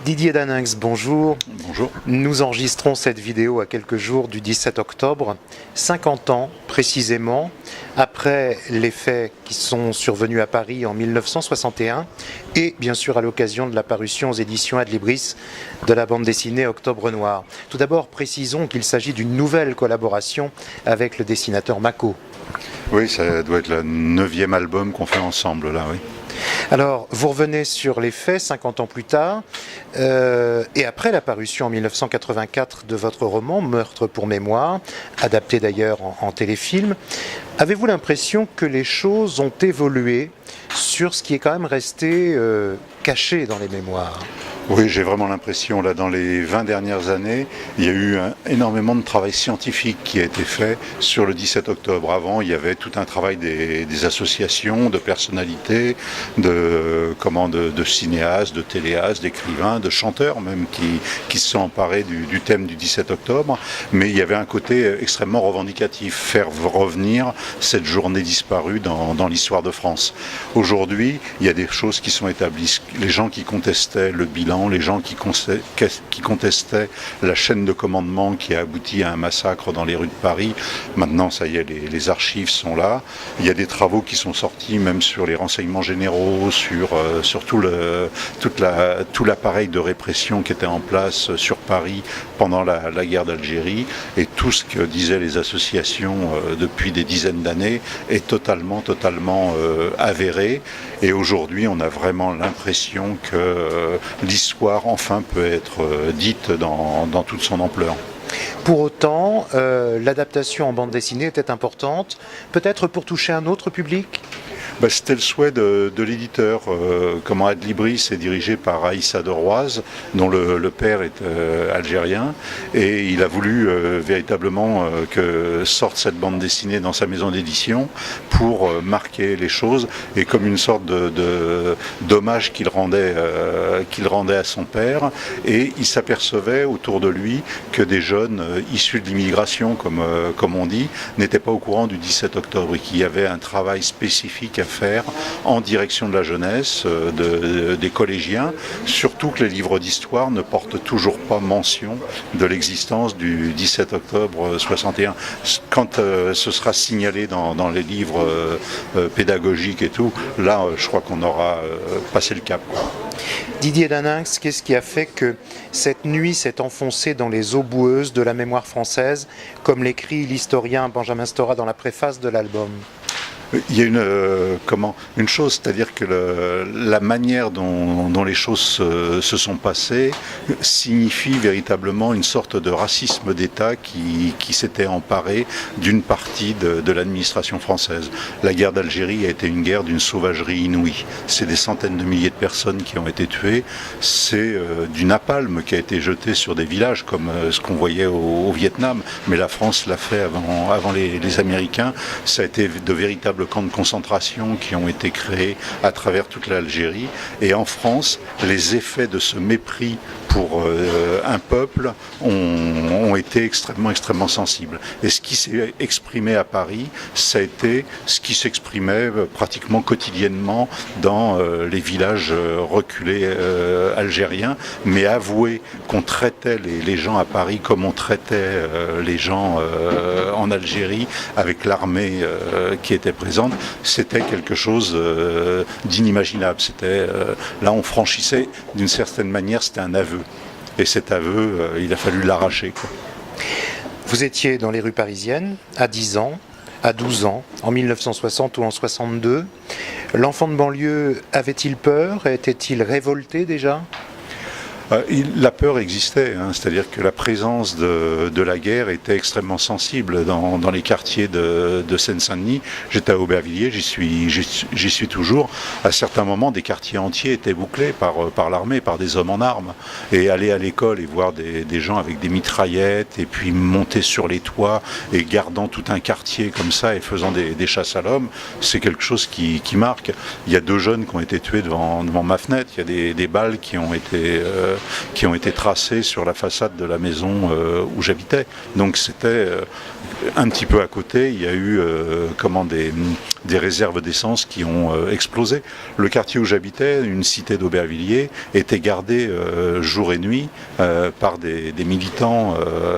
Didier Daninx, bonjour. Bonjour. Nous enregistrons cette vidéo à quelques jours du 17 octobre, 50 ans précisément, après les faits qui sont survenus à Paris en 1961 et bien sûr à l'occasion de la parution aux éditions Adlibris de la bande dessinée Octobre Noir. Tout d'abord, précisons qu'il s'agit d'une nouvelle collaboration avec le dessinateur Mako. Oui, ça doit être le 9e album qu'on fait ensemble là, oui. Alors, vous revenez sur les faits 50 ans plus tard, et après la parution en 1984 de votre roman Meurtre pour mémoire, adapté d'ailleurs en téléfilm, avez-vous l'impression que les choses ont évolué sur ce qui est quand même resté caché dans les mémoires ? Oui, j'ai vraiment l'impression, là, dans les 20 dernières années, il y a eu énormément de travail scientifique qui a été fait sur le 17 octobre. Avant, il y avait tout un travail des associations, de personnalités, de cinéastes, de téléastes, d'écrivains, de chanteurs même, qui se sont emparés du thème du 17 octobre. Mais il y avait un côté extrêmement revendicatif, faire revenir cette journée disparue dans l'histoire de France. Aujourd'hui, il y a des choses qui sont établies. Les gens qui contestaient le bilan, les gens qui contestaient la chaîne de commandement qui a abouti à un massacre dans les rues de Paris. Maintenant, ça y est, les archives sont là. Il y a des travaux qui sont sortis, même sur les renseignements généraux, sur tout l'appareil de répression qui était en place sur Paris pendant la guerre d'Algérie. Et tout ce que disaient les associations depuis des dizaines d'années est totalement avéré. Et aujourd'hui, on a vraiment l'impression que l'histoire, enfin, peut être dite dans toute son ampleur. Pour autant, l'adaptation en bande dessinée était importante, peut-être pour toucher un autre public ? C'était le souhait de l'éditeur. Comment Adlibris est dirigé par Aïssa Doroise, dont le père est algérien, et il a voulu véritablement que sorte cette bande dessinée dans sa maison d'édition pour marquer les choses et comme une sorte d'hommage qu'il rendait à son père. Et il s'apercevait autour de lui que des jeunes issus de l'immigration, comme on dit, n'étaient pas au courant du 17 octobre et qu'il y avait un travail spécifique à faire en direction de la jeunesse, des collégiens, surtout que les livres d'histoire ne portent toujours pas mention de l'existence du 17 octobre 61. Quand ce sera signalé dans les livres pédagogiques et tout, là je crois qu'on aura passé le cap. Didier Daninx, qu'est-ce qui a fait que cette nuit s'est enfoncée dans les eaux boueuses de la mémoire française, comme l'écrit l'historien Benjamin Stora dans la préface de l'album ? Il y a une chose, c'est-à-dire que la manière dont les choses se sont passées signifie véritablement une sorte de racisme d'État qui s'était emparé d'une partie de l'administration française. La guerre d'Algérie a été une guerre d'une sauvagerie inouïe. C'est des centaines de milliers de personnes qui ont été tuées. C'est du napalm qui a été jeté sur des villages comme ce qu'on voyait au Vietnam. Mais la France l'a fait avant les Américains. Ça a été de véritables camps de concentration qui ont été créés à travers toute l'Algérie. Et en France, les effets de ce mépris pour un peuple ont été extrêmement sensibles. Et ce qui s'est exprimé à Paris, ça a été ce qui s'exprimait pratiquement quotidiennement dans les villages reculés algériens. Mais avouer qu'on traitait les gens à Paris comme on traitait les gens en Algérie, avec l'armée qui était présente, c'était quelque chose d'inimaginable. Là, on franchissait, d'une certaine manière, c'était un aveu. Et cet aveu, il a fallu l'arracher, quoi. Vous étiez dans les rues parisiennes, à 10 ans, à 12 ans, en 1960 ou en 62. L'enfant de banlieue avait-il peur ? Était-il révolté déjà ? La peur existait, c'est-à-dire que la présence de la guerre était extrêmement sensible dans les quartiers de Seine-Saint-Denis. J'étais à Aubervilliers, j'y suis toujours. À certains moments, des quartiers entiers étaient bouclés par l'armée, par des hommes en armes. Et aller à l'école et voir des gens avec des mitraillettes et puis monter sur les toits et gardant tout un quartier comme ça et faisant des chasses à l'homme, c'est quelque chose qui marque. Il y a 2 jeunes qui ont été tués devant ma fenêtre. Il y a des balles qui ont été qui ont été tracés sur la façade de la maison où j'habitais. Donc c'était un petit peu à côté, il y a eu des réserves d'essence qui ont explosé. Le quartier où j'habitais, une cité d'Aubervilliers, était gardé jour et nuit par des militants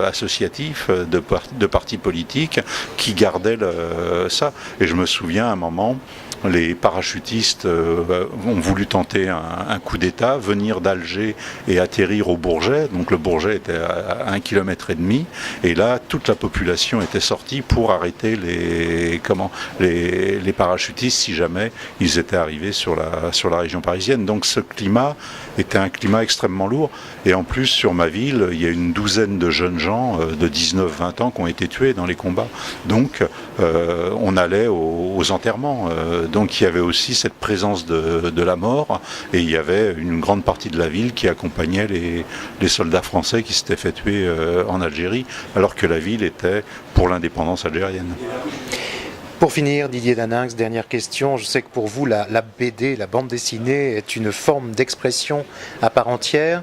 associatifs de partis politiques qui gardaient ça. Et je me souviens à un moment, les parachutistes ont voulu tenter un coup d'État, venir d'Alger et atterrir au Bourget. Donc le Bourget était à 1,5 km. Et là, toute la population était sortie pour arrêter les parachutistes si jamais ils étaient arrivés sur la région parisienne. Donc ce climat était un climat extrêmement lourd. Et en plus, sur ma ville, il y a une douzaine de jeunes gens de 19-20 ans qui ont été tués dans les combats. Donc on allait aux enterrements. Donc il y avait aussi cette présence de la mort, et il y avait une grande partie de la ville qui accompagnait les soldats français qui s'étaient fait tuer en Algérie, alors que la ville était pour l'indépendance algérienne. Pour finir, Didier Daninx, dernière question. Je sais que pour vous, la BD, la bande dessinée, est une forme d'expression à part entière.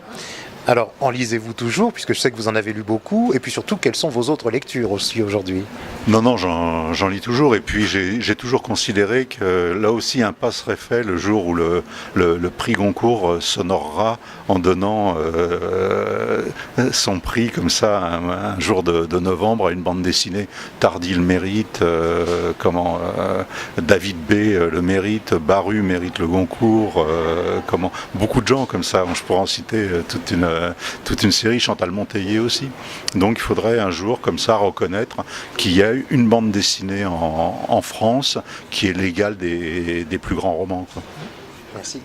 Alors, en lisez-vous toujours, puisque je sais que vous en avez lu beaucoup, et puis surtout, quelles sont vos autres lectures aussi aujourd'hui ? Non, j'en lis toujours, et puis j'ai toujours considéré que là aussi un pas serait fait le jour où le prix Goncourt s'honorera en donnant son prix comme ça un jour de novembre à une bande dessinée. Tardy le mérite, David B le mérite, Baru mérite le Goncourt, beaucoup de gens comme ça. Je pourrais en citer toute une série, Chantal Monteillet aussi. Donc il faudrait un jour comme ça reconnaître qu'il y a eu une bande dessinée en France qui est l'égale des plus grands romans, quoi. Merci.